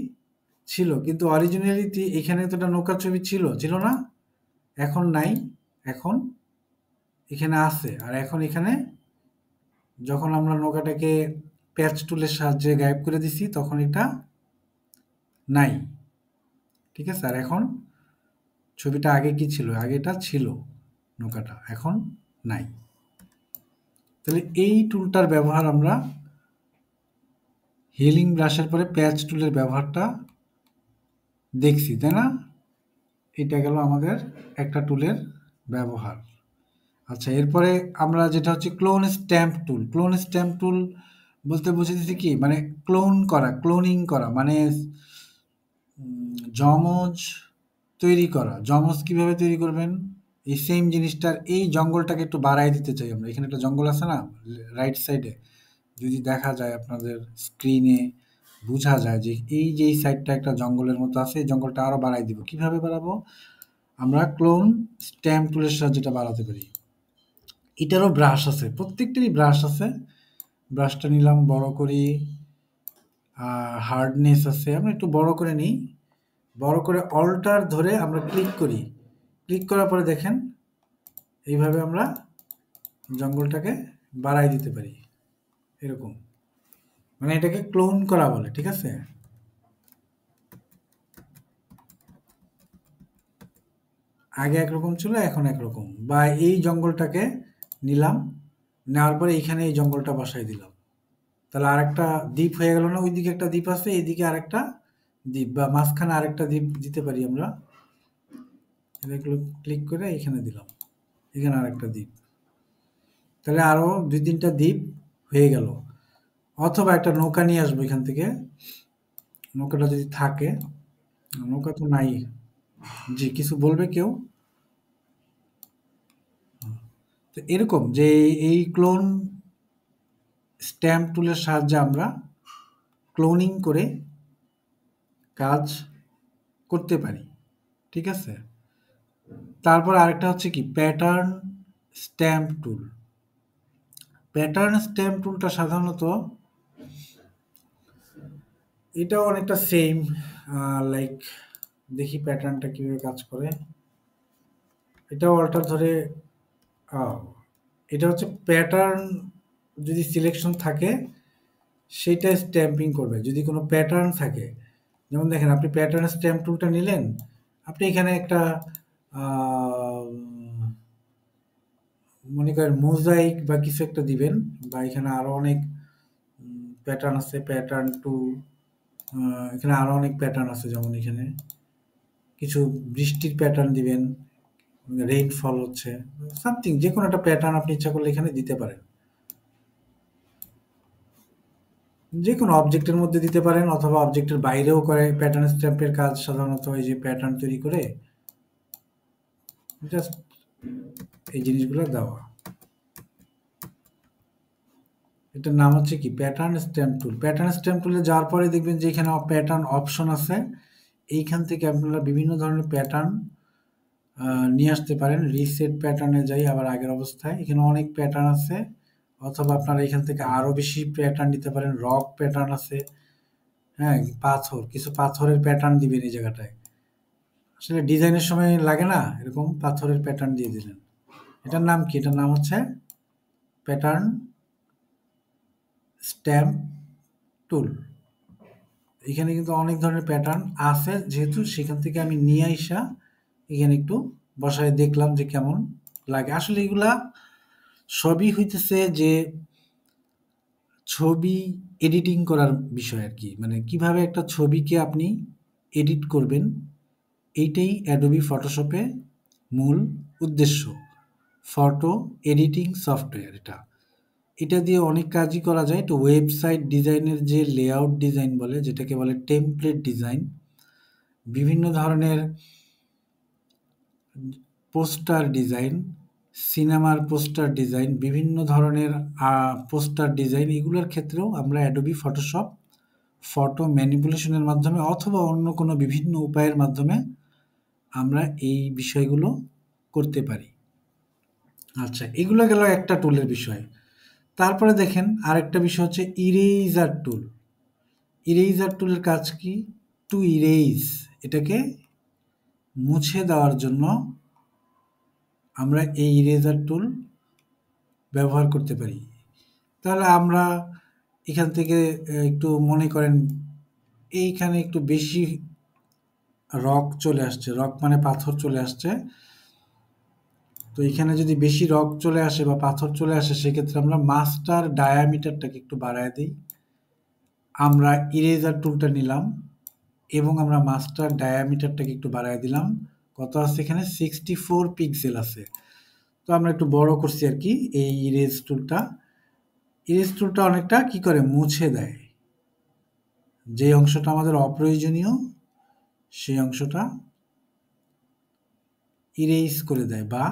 ছিল। কিন্তু অরিজিনালিটি এখানে তো একটা নৌকার ছবি ছিল, ছিল না? এখন নাই, এখন এখানে আছে। আর এখন এখানে যখন আমরা নৌকাটাকে প্যাচ টুলের সাহায্যে গায়েব করে দিছি তখন এটা নাই। ঠিক আছে? আর এখন ছবিটা আগে কি ছিল? আগে এটা ছিল নৌকাটা, এখন নাই। তাহলে এই টুলটার ব্যবহার আমরা হিলিং ব্রাশের পরে প্যাচ টুলের ব্যবহারটা দেখছি, তাই না? এটা গেল আমাদের একটা টুলের ব্যবহার। আচ্ছা, এরপরে আমরা যেটা হচ্ছে ক্লোন স্ট্যাম্প টুল। ক্লোন স্ট্যাম্প টুল বলতে বুঝাইতেছি কি? মানে ক্লোন করা, ক্লোনিং করা। মানে যমজ তৈরি করা। যমজ কিভাবে তৈরি করবেন? এই সেম জিনিসটার এই জঙ্গলটাকে একটু বাড়ায় দিতে চাই আমরা। এখানে একটা জঙ্গল আছে না? রাইট সাইডে যদি দেখা যায় আপনাদের স্ক্রিনে বুঝা যায় যে এই সাইডটা একটা জঙ্গলের মতো আছে, এই জঙ্গলটা আরো বাড়ায় দিব। কিভাবে বাড়াবো? আমরা ক্লোন স্ট্যাম্প টুলের সাহায্যে এটা বাড়াতে পারি। এটারও ব্রাশ আছে, প্রত্যেকটারই ব্রাশ আছে। ব্রাশটা নিলাম, বড় করি, হার্ডনেস আছে, আমরা একটু বড় করে নিই। বড় করে অল্টার ধরে আমরা ক্লিক করি। ক্লিক করার পরে দেখেন এইভাবে আমরা জঙ্গলটাকে বাড়াই দিতে পারি, এরকম। মানে এটাকে ক্লোন করা বলে, ঠিক আছে? আগে একরকম ছিল, এখন একরকম। বা এই জঙ্গলটাকে নিলাম, নেওয়ার পরে এইখানে এই জঙ্গলটা বসাই দিলাম, তাহলে আরেকটা দ্বীপ হয়ে গেল না? ওইদিকে একটা দ্বীপ আছে, এইদিকে আরেকটা দ্বীপ, বা মাঝখানে আরেকটা দ্বীপ দিতে পারি আমরা। এগুলো ক্লিক করে এখানে দিলাম, এখানে আরেকটা দ্বীপ, তাহলে আরো দুই তিনটা দ্বীপ হয়ে গেল। অথবা একটা নৌকা নিয়ে আসবো এখান থেকে, নৌকাটা যদি থাকে। নৌকা তো নাই। জি, কিছু বলবে কেউ? তো এরকম যে এই ক্লোন স্ট্যাম্প টুলের সাহায্যে আমরা ক্লোনিং করে কাজ করতে পারি, ঠিক আছে? তারপর আরেকটা হচ্ছে কি, প্যাটার্ন স্ট্যাম্প টুল। প্যাটার্ন স্ট্যাম্প টুলটা সাধারণত এটাও অনেকটা সেম, লাইক দেখি প্যাটার্নটা কিভাবে কাজ করে। এটাও অল্টার ধরে, আহ, এটা হচ্ছে প্যাটার্ন যদি সিলেকশন থাকে সেটা স্ট্যাম্পিং করবে। যদি কোনো প্যাটার্ন থাকে, যেমন দেখেন আপনি প্যাটার্ন স্ট্যাম্প টুলটা নিলেন, আপনি এখানে একটা আহ, মনে করেন মোজাইক বা কিছু একটা দিবেন, বা এখানে আরো অনেক প্যাটার্ন আছে, প্যাটার্ন টু, এখানে আরো অনেক প্যাটার্ন আছে, যেমন এখানে কিছু বৃষ্টির প্যাটার্ন দিবেন, রেইনফল হচ্ছে, সামথিং যে কোনো একটা প্যাটার্ন আপনি ইচ্ছা করলে এখানে দিতে পারেন। যে কোনো অবজেক্টের মধ্যে দিতে পারেন, অথবা অবজেক্টের বাইরেও করে। প্যাটার্ন স্ট্যাম্পের কাজ সাধারণত এই যে প্যাটার্ন তৈরি করে জাস্ট এই জিনিসগুলো দেওয়া। এটার নাম হচ্ছে কি, প্যাটার্ন স্ট্যাম্প টুল। প্যাটার্ন স্ট্যাম্প টুলে যাওয়ার পরে দেখবেন যে এখানে প্যাটার্ন অপশন আছে। এইখান থেকে আপনারা বিভিন্ন ধরনের প্যাটার্ন নিয়ে আসতে পারেন। রিসেট প্যাটার্নে যাই, আবার আগের অবস্থায়। এখানে অনেক প্যাটার্ন আছে, অথবা আপনারা এখান থেকে আরো বেশি প্যাটার্ন নিতে পারেন। রক প্যাটার্ন আছে, হ্যাঁ, পাথর, কিছু পাথরের প্যাটার্ন দিবেন এই জায়গাটায়। আসলে ডিজাইনের সময় লাগে না, এরকম পাথরের প্যাটার্ন দিয়ে দিলেন। এটার নাম কি? এটার নাম হচ্ছে প্যাটার্ন স্ট্যাম্প টুল। এখানে কিন্তু অনেক ধরনের প্যাটার্ন আছে, যেহেতু সেখান থেকে আমি নিয়ে আইসা এখানে একটু বসায় দেখলাম যে কেমন লাগে। আসলে এগুলা সবই হইতেছে যে ছবি এডিটিং করার বিষয় আর কি। মানে কিভাবে একটা ছবিকে আপনি এডিট করবেন, এইটাই অ্যাডোবি ফটোশপে মূল উদ্দেশ্য। ফটো এডিটিং সফটওয়্যার এটা। এটা দিয়ে অনেক কাজই করা যায়। তো ওয়েবসাইট ডিজাইনের যে লেআউট ডিজাইন বলে, যেটাকে বলে টেমপ্লেট ডিজাইন, বিভিন্ন ধরনের পোস্টার ডিজাইন, সিনেমার পোস্টার ডিজাইন, বিভিন্ন ধরনের পোস্টার ডিজাইন, এগুলোর ক্ষেত্রেও আমরা অ্যাডোবি ফটোশপ ফটো ম্যানিপুলেশনের মাধ্যমে অথবা অন্য কোনো বিভিন্ন উপায়ের মাধ্যমে আমরা এই বিষয়গুলো করতে পারি। আচ্ছা, এগুলো গেল একটা টুলের বিষয়। তারপরে দেখেন আরেকটা বিষয় হচ্ছে ইরেজার টুল। ইরেজার টুলের কাজ কি? টু ইরেজ, এটাকে মুছে দেওয়ার জন্য আমরা এই ইরেজার টুল ব্যবহার করতে পারি। তাহলে আমরা এখান থেকে একটু মনে করেন এইখানে একটু বেশি রক চলে আসছে, রক মানে পাথর চলে আসছে। তো এখানে যদি বেশি রক চলে আসে বা পাথর চলে আসে, সেক্ষেত্রে আমরা মাস্টার ডায়ামিটারটাকে একটু বাড়ায় দিই। আমরা ইরেজার টুলটা নিলাম এবং আমরা মাস্টার ডায়ামিটারটাকে একটু বাড়ায় দিলাম। কত আছে এখানে? 64 পিক্সেল আছে। তো আমরা একটু বড় করছি আর কি এই ইরেজ টুলটা। ইরেজ টুলটা অনেকটা কি করে মুছে দেয়, যে অংশটা আমাদের অপ্রয়োজনীয় সেই অংশটা ইরেজ করে দেয় বা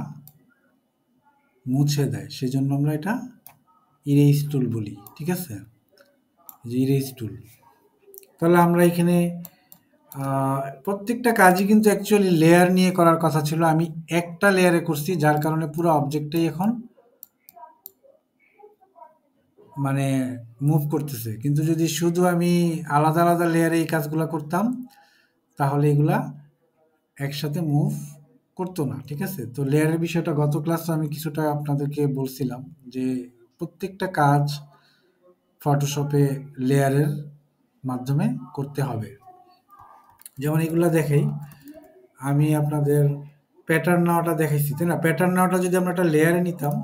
মুছে দেয়, সেজন্য আমরা এটা ইরেজ টুল বলি। ঠিক আছে, যে ইরেজ টুল। তাহলে আমরা এখানে প্রত্যেকটা কাজই কিন্তু অ্যাকচুয়ালি লেয়ার নিয়ে করার কথা ছিল, আমি একটা লেয়ারে করছি, যার কারণে পুরো অবজেক্টটাই এখন মানে মুভ করতেছে। কিন্তু যদি শুধু আমি আলাদা আলাদা লেয়ারে এই কাজগুলো করতাম, তাহলে এগুলা একসাথে মুভ করতো না। ঠিক আছে, তো লেয়ারের বিষয়টা গত ক্লাসে আমি কিছুটা আপনাদেরকে বলছিলাম যে প্রত্যেকটা কাজ ফটোশপে লেয়ারের মাধ্যমে করতে হবে। যেমন এগুলা দেখাই, আমি আপনাদের প্যাটার্ন নেওয়াটা দেখাইছি, তাই না? প্যাটার্ন নেওয়াটা যদি আমরা একটা লেয়ারে নিতাম,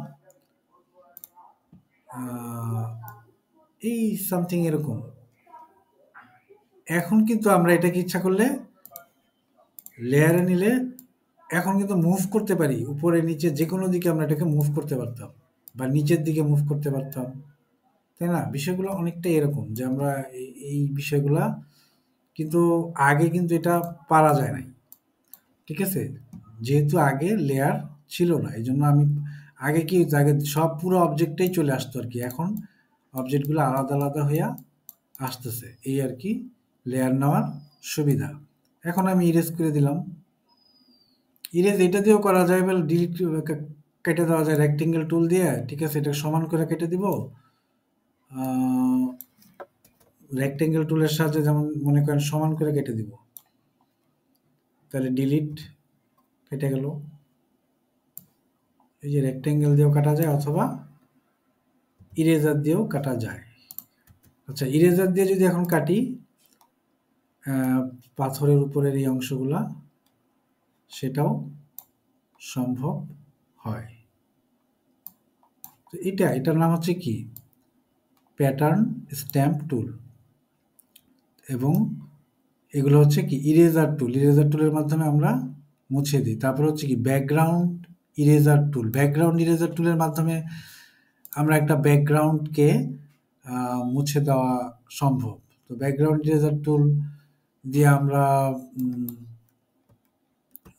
এই সামথিং এরকম, এখন কিন্তু আমরা এটাকে ইচ্ছা করলে লেয়ারে নিলে এখন কিন্তু মুভ করতে পারি, উপরে নিচে যে কোনো দিকে আমরা এটাকে মুভ করতে পারতাম, বা নিচের দিকে মুভ করতে পারতাম, তাই না? বিষয়গুলো অনেকটা এরকম যে আমরা এই বিষয়গুলা কিন্তু আগে কিন্তু এটা পারা যায় নাই। ঠিক আছে, যেহেতু আগে লেয়ার ছিল না, এই জন্য আমি আগে কি হতো, আগে সব পুরো অবজেক্টটাই চলে আসতো আর কি, এখন অবজেক্টগুলো আলাদা আলাদা হইয়া আসতেছে, এই আর কি লেয়ার নেওয়ার সুবিধা। এখন আমি ইরেজ করে দিলাম। ইরেজ এটা দিয়েও করা যায়, বলে ডিলিট কেটে দেওয়া যায় রেক্টেঙ্গেল টুল দিয়ে। ঠিক আছে, এটা সমান করে কেটে দিব রেক্টেঙ্গেল টুলের সাহায্যে, যেমন মনে করেন সমান করে কেটে দিব, তাহলে ডিলিট কেটে গেল। এই যে রেক্টেঙ্গেল দিয়েও কাটা যায়, অথবা ইরেজার দিয়েও কাটা যায়। আচ্ছা, ইরেজার দিয়ে যদি এখন কাটি পাথরের উপরের এই অংশগুলা, সেটাও সম্ভব হয়। তো এটার নাম হচ্ছে কি, প্যাটার্ন স্ট্যাম্প টুল। এবং এগুলো হচ্ছে কি ইরেজার টুল, ইরেজার টুলের মাধ্যমে আমরা মুছে দিই। তারপর হচ্ছে কি ব্যাকগ্রাউন্ড ইরেজার টুল, ব্যাকগ্রাউন্ড ইরেজার টুলের মাধ্যমে আমরা একটা ব্যাকগ্রাউন্ডকে মুছে দেওয়া সম্ভব। তো ব্যাকগ্রাউন্ড ইরেজার টুল দিয়ে আমরা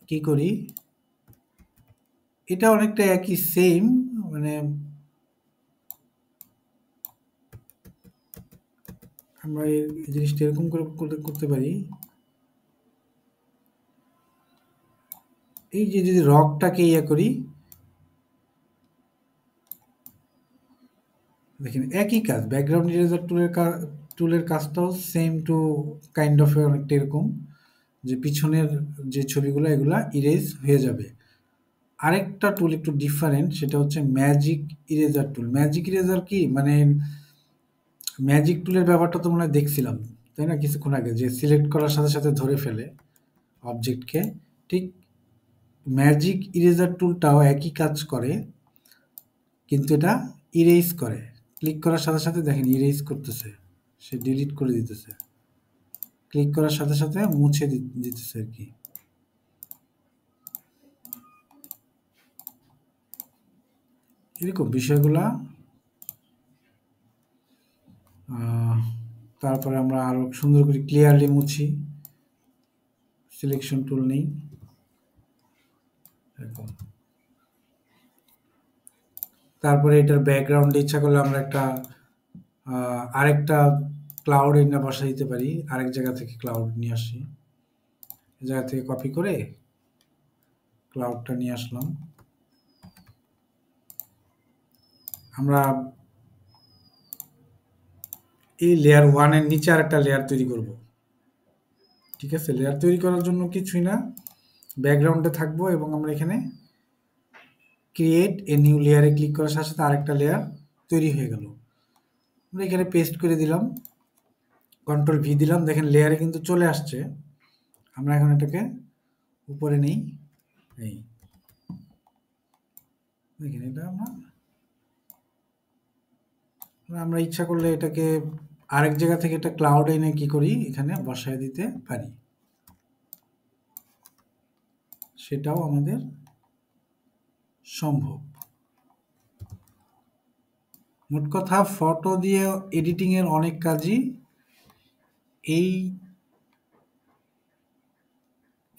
কি করি, এটা অনেকটা একই সেম, মানে আমরা এই জিনিসটা এরকম করে করতে পারি। এই যে যদি রকটাকে ইয়ে করি, দেখেন একই কাজ, ব্যাকগ্রাউন্ড ইরেজার টুলের কাজটাও সেম টু কাইন্ড অফ অনেকটা এরকম, যে পিছনের যে ছবিগুলো এগুলা ইরেজ হয়ে যাবে। আরেকটা টুল একটু ডিফারেন্ট, সেটা হচ্ছে ম্যাজিক ইরেজার টুল। ম্যাজিক ইরেজার কি, মানে ম্যাজিক টুলের ব্যাপারটা তো মনে হয় দেখছিলাম, তাই না, কিছুক্ষণ আগে, যে সিলেক্ট করার সাথে সাথে ধরে ফেলে অবজেক্টকে। ঠিক ম্যাজিক ইরেজার টুলটাও একই কাজ করে, কিন্তু এটা ইরেজ করে। ক্লিক করার সাথে সাথে দেখেন ইরেজ করতেছে, সে ডিলিট করে দিতেছে, ক্লিক করার সাথে সাথে মুছে দিতেছে আর কি। এরকম বিষয়গুলা। তারপরে আমরা আরো সুন্দর করে ক্লিয়ারলি মুছি, সিলেকশন টুল নেই এরকম। তারপরে এটার ব্যাকগ্রাউন্ডে ইচ্ছা করলে আমরা একটা আরেকটা ক্লাউড এনে বসা দিতে পারি, আরেক জায়গা থেকে ক্লাউড নিয়ে আসি, এই জায়গা থেকে কপি করে ক্লাউডটা নিয়ে আসলাম। আমরা এই লেয়ার ওয়ানের নিচে আরেকটা লেয়ার তৈরি করব। ঠিক আছে, লেয়ার তৈরি করার জন্য কিছুই না, ব্যাকগ্রাউন্ডে থাকবো এবং আমরা এখানে ক্রিয়েট এ নিউ লেয়ারে ক্লিক করার সাথে সাথে আরেকটা লেয়ার তৈরি হয়ে গেল। আমরা এখানে পেস্ট করে দিলাম, কন্ট্রোল ভি দিলাম, দেখেন লেয়ারে কিন্তু চলে আসছে। আমরা এখন এটাকে উপরে নেই, এই দেখেন এটা আমরা ইচ্ছা করলে এটাকে আরেক জায়গা থেকে একটা ক্লাউড এনে কি করি, এখানে বসায় দিতে পারি, সেটাও আমাদের সম্ভব। মোট কথা, ফটো দিয়ে এডিটিং এর অনেক কাজই এই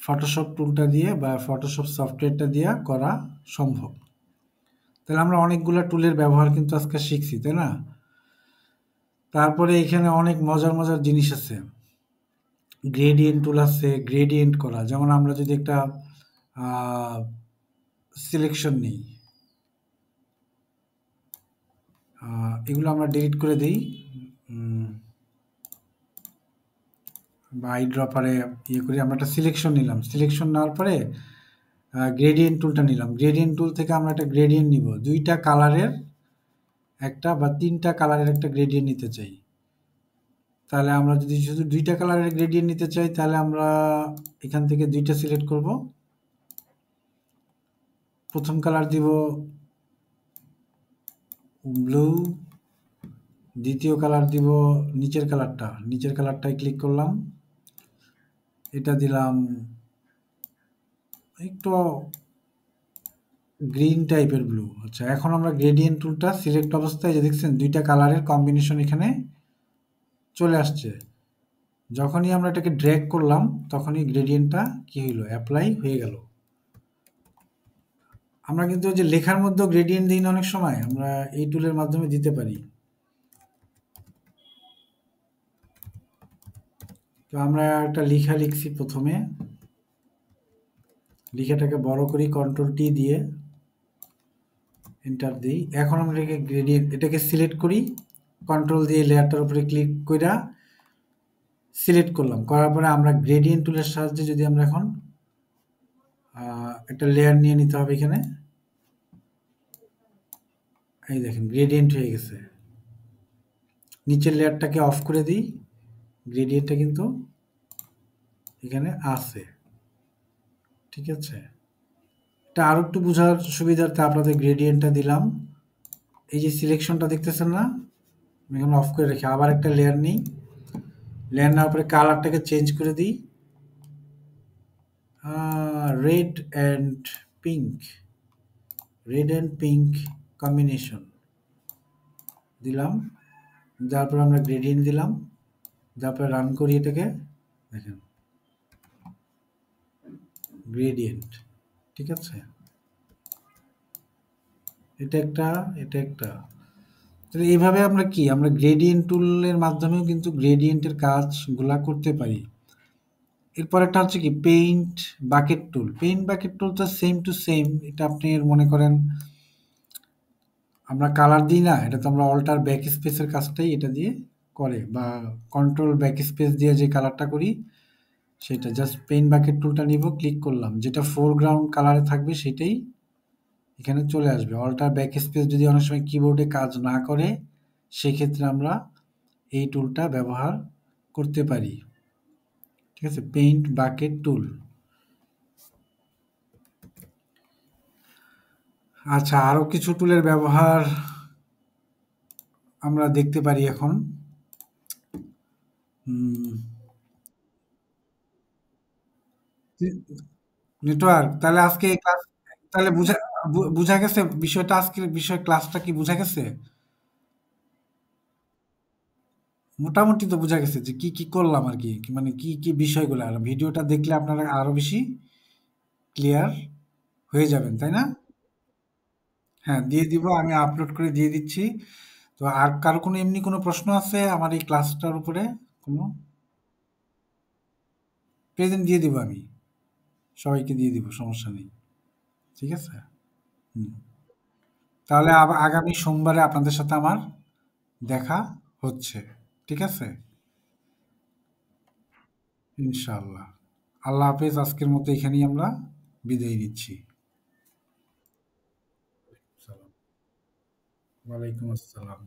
ফটোশপ টুলটা দিয়ে বা ফটোশপ সফটওয়্যারটা দিয়ে করা সম্ভব। তাহলে আমরা অনেকগুলা টুলের ব্যবহার কিন্তু আজকে শিখছি, তাই না? তারপরে এখানে অনেক মজার মজার জিনিস আছে। গ্রেডিয়েন্ট টুল আছে, গ্রেডিয়েন্ট করা। যেমন আমরা যদি একটা সিলেকশন নিই, এগুলো আমরা ডিলিট করে দিই, বা আই ড্রপারে ইয়ে করি। আমরা একটা সিলেকশন নিলাম, সিলেকশন নেওয়ার পরে গ্রেডিয়েন্ট টুলটা নিলাম। গ্রেডিয়েন্ট টুল থেকে আমরা একটা গ্রেডিয়েন্ট নিব, দুইটা কালারের একটা বা তিনটা কালারের একটা গ্রেডিয়েন্ট নিতে চাই। তাহলে আমরা যদি শুধু দুইটা কালারের গ্রেডিয়েন্ট নিতে চাই, তাহলে আমরা এখান থেকে দুইটা সিলেক্ট করব। প্রথম কালার দিব ব্লু, দ্বিতীয় কালার দিব নিচের কালারটায় ক্লিক করলাম, এটা দিলাম একটু গ্রিন টাইপের ব্লু। আচ্ছা, এখন আমরা গ্রেডিয়েন্ট টুলটা সিলেক্ট অবস্থায় যে দেখছেন দুইটা কালারের কম্বিনেশন এখানে চলে আসছে। যখনই আমরা এটাকে ড্র্যাগ করলাম তখনই গ্রেডিয়েন্টটা কি হইলো, অ্যাপ্লাই হয়ে গেল। আমরা কিন্তু ওই যে লেখার মধ্যেও গ্রেডিয়েন্ট দিই না, অনেক সময় আমরা এই টুলের মাধ্যমে দিতে পারি। তো আমরা একটা লেখা লিখছি, প্রথমে লেখাটাকে বড় করি, কন্ট্রোল টি দিয়ে এন্টার দিই। এখন আমরা এটাকে সিলেক্ট করি, কন্ট্রোল দিয়ে লেয়ারটার উপরে ক্লিক কইরা সিলেক্ট করলাম। করার পরে আমরা গ্রেডিয়েন্ট টুলের সাহায্যে যদি আমরা এখন একটা লেয়ার নিয়ে নিতে হবে এখানে। এই দেখেন গ্রেডিয়েন্ট হয়ে গেছে। নিচের লেয়ারটাকে অফ করে দিই, গ্রেডিয়েন্টটা কিন্তু এখানে আছে। ঠিক আছে, এটা আরো একটু বোঝার সুবিধার্থে আপনাদের গ্রেডিয়েন্টটা দিলাম। এই যে সিলেকশনটা দেখতেছেন না, আমি এখন অফ করে রেখে আবার একটা লেয়ার নিই। লেয়ার নেওয়ার পরে কালারটাকে চেঞ্জ করে দিই, red and pink, red and pink combination দিলাম। তারপর আমরা গ্রেডিয়েন্ট দিলাম, তারপরে রান করি এটাকে। দেখেন গ্রেডিয়েন্ট, ঠিক আছে, এটা একটা, এটা একটা। তাহলে এইভাবে আমরা কি, আমরা গ্রেডিয়েন্ট টুলের মাধ্যমেও কিন্তু গ্রেডিয়েন্টের কাজগুলা করতে পারি। এরপর একটা হচ্ছে কি পেইন্ট বাকেট টুল। পেইন্ট বাকেট টুল তো সেম টু সেম। এটা আপনি মনে করেন আমরা কালার দিই না, এটা তো আমরা অল্টার ব্যাক স্পেসের কাজটাই এটা দিয়ে করে, বা কন্ট্রোল ব্যাক স্পেস দিয়ে যে কালারটা করি সেটা। জাস্ট পেইন্ট বাকেট টুলটা নিব, ক্লিক করলাম, যেটা ফোরগ্রাউন্ড কালারে থাকবে সেটাই এখানে চলে আসবে। অল্টার ব্যাক স্পেস যদি অনেক সময় কিবোর্ডে কাজ না করে, সেক্ষেত্রে আমরা এই টুলটা ব্যবহার করতে পারি। ঠিক আছে, পেইন্ট বাকেট টুল। আচ্ছা, আরো কিছু টুলের ব্যবহার আমরা দেখতে পারি এখন। নেটওয়ার্ক, তাহলে আজকে ক্লাস, তাহলে বুঝা গেছে বিষয়টা, আজকের বিষয় ক্লাসটা কি বুঝা গেছে? মোটামুটি তো বুঝা গেছে যে কি কি করলাম আর কি, মানে কি কি বিষয়গুলো। আর ভিডিওটা দেখলে আপনারা আরো বেশি ক্লিয়ার হয়ে যাবেন, তাই না? হ্যাঁ, দিয়ে দিব, আমি আপলোড করে দিয়ে দিচ্ছি। তো আর কারো কোনো এমনি কোনো প্রশ্ন আছে আমার এই ক্লাসটার উপরে? কোনো প্রেজেন্ট দিয়ে দিব, আমি সবাইকে দিয়ে দিব, সমস্যা নেই। ঠিক আছে। হুম। তাহলে আগামী সোমবারে আপনাদের সাথে আমার দেখা হচ্ছে। ঠিক আছে, ইনশাআল্লাহ। আল্লাহ হাফেজ। আজকের মতো এখানেই আমরা বিদায় নিচ্ছি। সালাম। ওয়ালাইকুম আসসালাম।